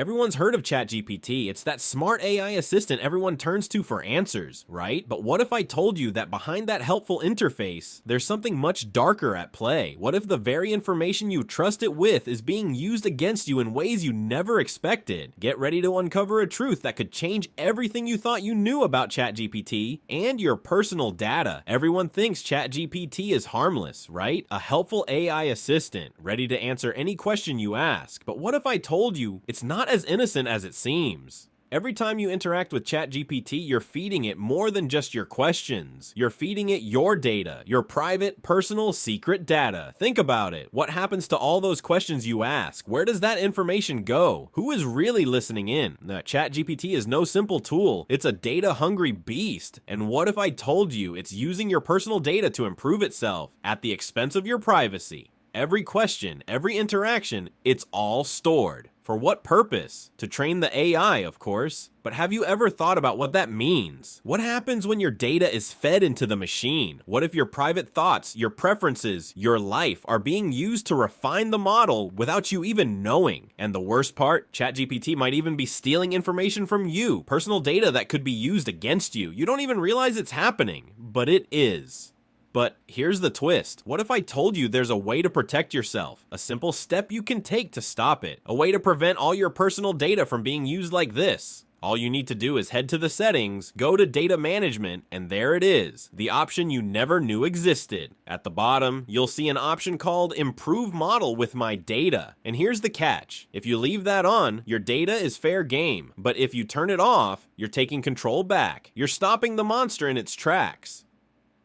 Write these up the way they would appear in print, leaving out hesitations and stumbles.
Everyone's heard of ChatGPT. It's that smart AI assistant everyone turns to for answers, right? But what if I told you that behind that helpful interface, there's something much darker at play? What if the very information you trust it with is being used against you in ways you never expected? Get ready to uncover a truth that could change everything you thought you knew about ChatGPT and your personal data. Everyone thinks ChatGPT is harmless, right? A helpful AI assistant, ready to answer any question you ask. But what if I told you it's not as innocent as it seems? Every time you interact with ChatGPT, you're feeding it more than just your questions. You're feeding it your data, your private, personal, secret data. Think about it. What happens to all those questions you ask? Where does that information go? Who is really listening in? Now, ChatGPT is no simple tool. It's a data-hungry beast. And what if I told you it's using your personal data to improve itself at the expense of your privacy? Every question, every interaction, it's all stored. For what purpose? To train the AI, of course. But have you ever thought about what that means? What happens when your data is fed into the machine? What if your private thoughts, your preferences, your life are being used to refine the model without you even knowing? And the worst part, ChatGPT might even be stealing information from you, personal data that could be used against you. You don't even realize it's happening, but it is. But here's the twist. What if I told you there's a way to protect yourself? A simple step you can take to stop it. A way to prevent all your personal data from being used like this. All you need to do is head to the settings, go to data management, and there it is. The option you never knew existed. At the bottom, you'll see an option called Improve Model with My Data. And here's the catch. If you leave that on, your data is fair game. But if you turn it off, you're taking control back. You're stopping the monster in its tracks.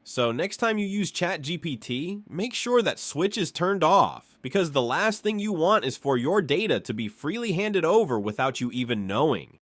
So next time you use ChatGPT, make sure that switch is turned off, because the last thing you want is for your data to be freely handed over without you even knowing.